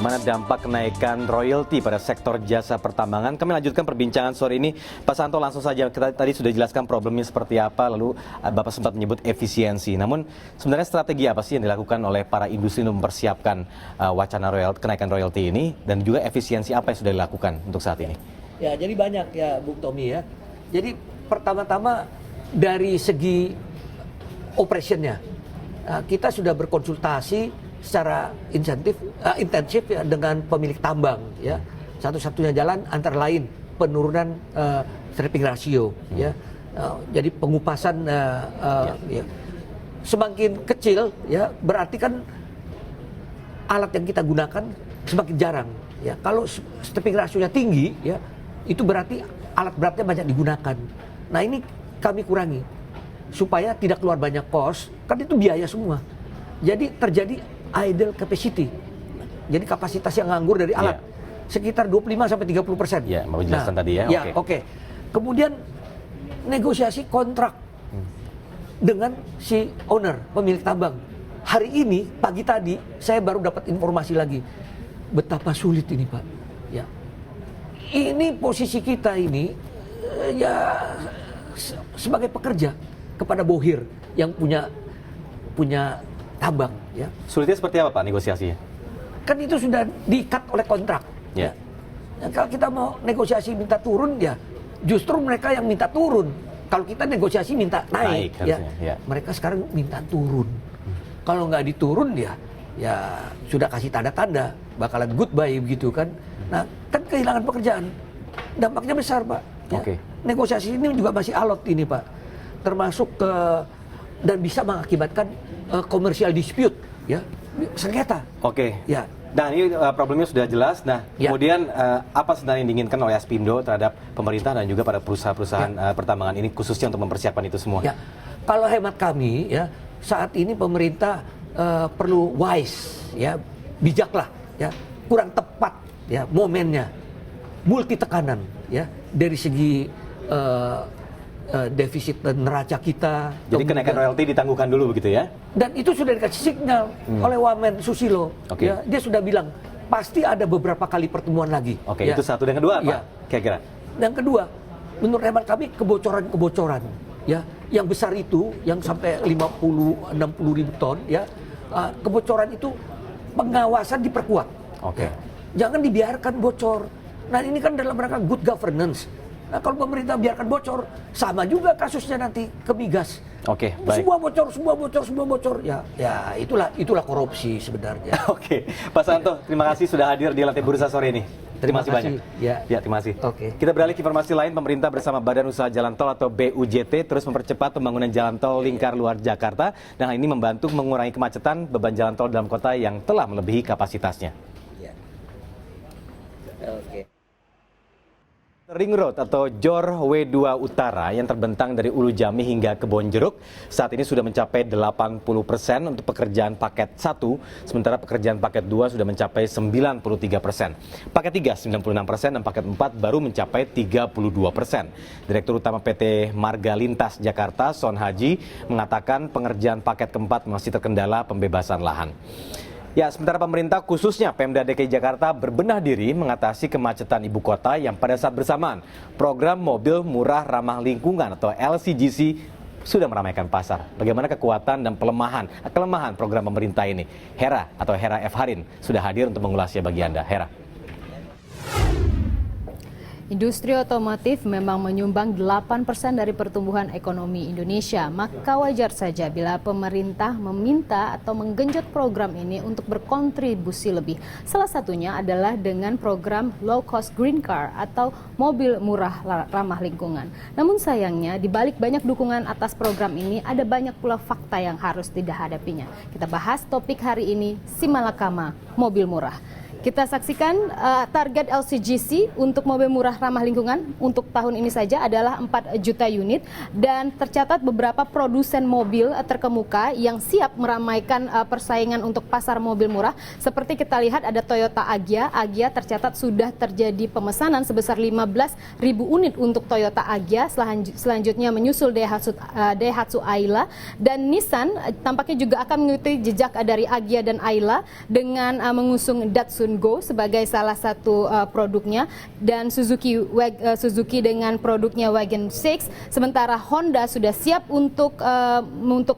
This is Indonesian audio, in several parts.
bagaimana dampak kenaikan royalti pada sektor jasa pertambangan. Kami lanjutkan perbincangan sore ini. Pak Santo, langsung saja, kita tadi sudah jelaskan problemnya seperti apa, lalu Bapak sempat menyebut efisiensi. Namun sebenarnya strategi apa sih yang dilakukan oleh para industri untuk mempersiapkan wacana kenaikan royalti ini, dan juga efisiensi apa yang sudah dilakukan untuk saat ini? Ya, jadi banyak ya Bung Tommy ya. Jadi pertama-tama dari segi operationnya, kita sudah berkonsultasi secara intensif ya dengan pemilik tambang ya. Satu-satunya jalan antara lain penurunan stripping ratio ya. Jadi pengupasan ya. Semakin kecil ya, berarti kan alat yang kita gunakan semakin jarang ya. Kalau stripping ratio-nya tinggi ya, itu berarti alat beratnya banyak digunakan. Nah, ini kami kurangi supaya tidak keluar banyak cost, kan itu biaya semua. Jadi terjadi idle capacity. Jadi kapasitas yang nganggur dari alat sekitar 25-30%. Ya, mau jelaskan tadi ya. Ya, oke. Kemudian negosiasi kontrak dengan si owner, pemilik tambang. Hari ini, pagi tadi, saya baru dapat informasi lagi. Betapa sulit ini, Pak. Ya. Ini posisi kita ini, ya sebagai pekerja kepada Bohir yang punya tambang. Ya. Sulitnya seperti apa, Pak, negosiasinya? Kan itu sudah diikat oleh kontrak. Ya. Ya, kalau kita mau negosiasi minta turun, ya justru mereka yang minta turun. Kalau kita negosiasi minta naik ya. Ya. Mereka sekarang minta turun. Kalau nggak diturun ya sudah kasih tanda-tanda bakalan goodbye begitu kan. Nah, kan kehilangan pekerjaan. Dampaknya besar, Pak. Ya. Negosiasi ini juga masih alot ini, Pak. Termasuk dan bisa mengakibatkan commercial dispute ya, sengketa. Ya. Nah, ini problemnya sudah jelas. Nah, kemudian apa sebenarnya yang diinginkan oleh Aspindo terhadap pemerintah dan juga pada perusahaan-perusahaan pertambangan ini, khususnya untuk mempersiapkan itu semua? Ya. Kalau hemat kami ya, saat ini pemerintah perlu wise ya, bijaklah ya, kurang tepat ya momennya, multi tekanan ya dari segi defisit neraca kita. Jadi kenaikan royalti ditangguhkan dulu begitu ya? Dan itu sudah dikasih signal oleh Wamen Susilo. Ya, dia sudah bilang pasti ada beberapa kali pertemuan lagi. Ya. Itu satu. Dan kedua apa? Kira-kira? Yang kedua, menurut hemat kami kebocoran ya, yang besar itu yang sampai 50-60 ribu ton ya, kebocoran itu pengawasan diperkuat. Jangan dibiarkan bocor. Nah, ini kan dalam rangka good governance. Nah, kalau pemerintah biarkan bocor, sama juga kasusnya nanti ke migas. Baik. Semua bocor. Ya itulah korupsi sebenarnya. Pak Santo, terima kasih sudah hadir di lantai bursa sore ini. Terima kasih banyak. Ya, terima kasih. Kita beralih ke informasi lain. Pemerintah bersama Badan Usaha Jalan Tol atau BUJT terus mempercepat pembangunan jalan tol lingkar luar Jakarta, dan hal ini membantu mengurangi kemacetan beban jalan tol dalam kota yang telah melebihi kapasitasnya. Ring Road atau JOR W2 Utara yang terbentang dari Ulu Jami hingga Kebonjeruk saat ini sudah mencapai 80% untuk pekerjaan paket 1, sementara pekerjaan paket 2 sudah mencapai 93%. Paket 3 96% dan paket 4 baru mencapai 32%. Direktur Utama PT Marga Lintas Jakarta, Son Haji, mengatakan pengerjaan paket keempat masih terkendala pembebasan lahan. Ya, sementara pemerintah khususnya Pemda DKI Jakarta berbenah diri mengatasi kemacetan ibu kota yang pada saat bersamaan program mobil murah ramah lingkungan atau LCGC sudah meramaikan pasar. Bagaimana kekuatan dan kelemahan program pemerintah ini? Hera atau Hera F. Harin sudah hadir untuk mengulasnya bagi Anda. Hera. Industri otomotif memang menyumbang 8% dari pertumbuhan ekonomi Indonesia. Maka wajar saja bila pemerintah meminta atau menggenjot program ini untuk berkontribusi lebih. Salah satunya adalah dengan program low cost green car atau mobil murah ramah lingkungan. Namun sayangnya di balik banyak dukungan atas program ini ada banyak pula fakta yang harus dihadapinya. Kita bahas topik hari ini, Simalakama mobil murah. Kita saksikan target LCGC untuk mobil murah ramah lingkungan untuk tahun ini saja adalah 4 juta unit, dan tercatat beberapa produsen mobil terkemuka yang siap meramaikan persaingan untuk pasar mobil murah. Seperti kita lihat ada Toyota Agya. Agya tercatat sudah terjadi pemesanan sebesar 15.000 unit untuk Toyota Agya. Selanjutnya menyusul Daihatsu Ayla, dan Nissan tampaknya juga akan mengikuti jejak dari Agya dan Ayla dengan mengusung Datsun Vision Go sebagai salah satu produknya, dan Suzuki dengan produknya Wagon 6. Sementara Honda sudah siap untuk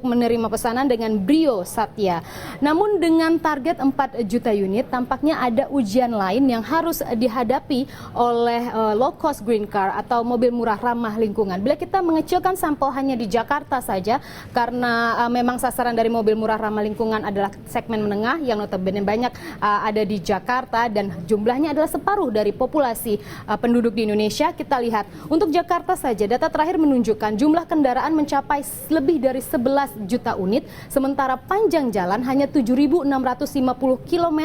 menerima pesanan dengan Brio Satya. Namun dengan target 4 juta unit, tampaknya ada ujian lain yang harus dihadapi oleh low cost green car atau mobil murah ramah lingkungan. Bila kita mengecilkan sampel hanya di Jakarta saja, karena memang sasaran dari mobil murah ramah lingkungan adalah segmen menengah yang notabene banyak ada di Jakarta dan jumlahnya adalah separuh dari populasi penduduk di Indonesia. Kita lihat untuk Jakarta saja, data terakhir menunjukkan jumlah kendaraan mencapai lebih dari 11 juta unit, sementara panjang jalan hanya 7.650 km.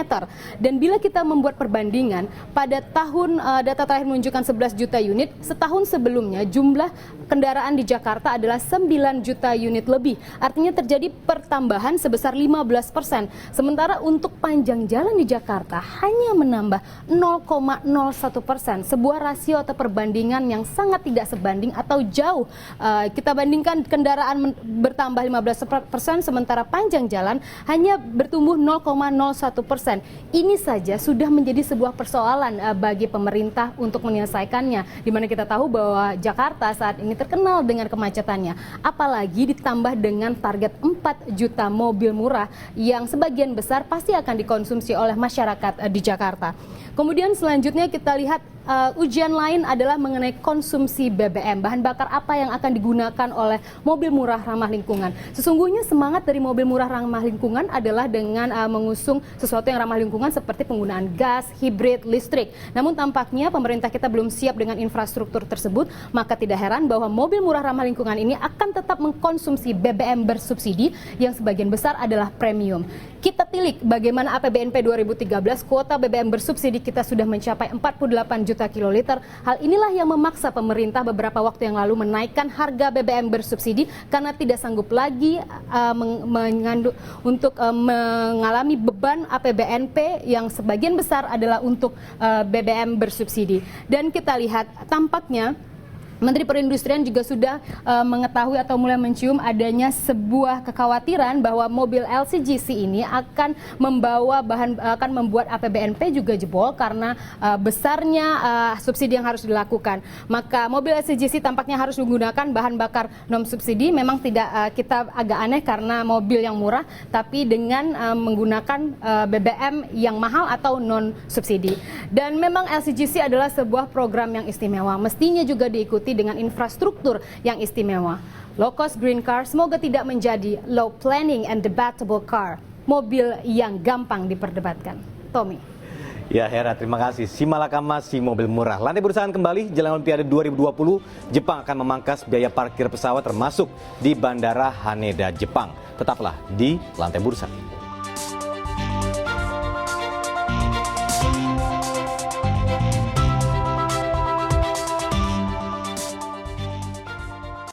Dan bila kita membuat perbandingan, pada tahun data terakhir menunjukkan 11 juta unit, setahun sebelumnya jumlah kendaraan di Jakarta adalah 9 juta unit lebih. Artinya terjadi pertambahan sebesar 15%. Sementara untuk panjang jalan di Jakarta hanya menambah 0,01%. Sebuah rasio atau perbandingan yang sangat tidak sebanding atau jauh. Kita bandingkan kendaraan bertambah 15%, sementara panjang jalan hanya bertumbuh 0,01%. Ini saja sudah menjadi sebuah persoalan bagi pemerintah untuk menyelesaikannya, di mana kita tahu bahwa Jakarta saat ini terkenal dengan kemacetannya. Apalagi ditambah dengan target 4 juta mobil murah yang sebagian besar pasti akan dikonsumsi oleh masyarakat di Jakarta. Kemudian selanjutnya kita lihat ujian lain adalah mengenai konsumsi BBM, bahan bakar apa yang akan digunakan oleh mobil murah ramah lingkungan. Sesungguhnya semangat dari mobil murah ramah lingkungan adalah dengan mengusung sesuatu yang ramah lingkungan seperti penggunaan gas, hibrid, listrik. Namun tampaknya pemerintah kita belum siap dengan infrastruktur tersebut, maka tidak heran bahwa mobil murah ramah lingkungan ini akan tetap mengkonsumsi BBM bersubsidi yang sebagian besar adalah premium. Kita tilik bagaimana APBNP 2013, kuota BBM bersubsidi kita sudah mencapai 48 juta kiloliter. Hal inilah yang memaksa pemerintah beberapa waktu yang lalu menaikkan harga BBM bersubsidi karena tidak sanggup lagi mengalami beban APBNP yang sebagian besar adalah untuk BBM bersubsidi. Dan kita lihat tampaknya Menteri Perindustrian juga sudah mengetahui atau mulai mencium adanya sebuah kekhawatiran bahwa mobil LCGC ini akan membuat APBNP juga jebol karena besarnya subsidi yang harus dilakukan. Maka mobil LCGC tampaknya harus menggunakan bahan bakar non subsidi. Memang tidak kita agak aneh karena mobil yang murah, tapi dengan menggunakan BBM yang mahal atau non subsidi. Dan memang LCGC adalah sebuah program yang istimewa. Mestinya juga diikuti dengan infrastruktur yang istimewa. Low cost green car semoga tidak menjadi low planning and debatable car, mobil yang gampang diperdebatkan. Tommy. Ya Hera, terima kasih. Si Malaka masih mobil murah. Lantai bursa kembali, jelang Olimpiade 2020, Jepang akan memangkas biaya parkir pesawat termasuk di Bandara Haneda, Jepang. Tetaplah di Lantai Bursa.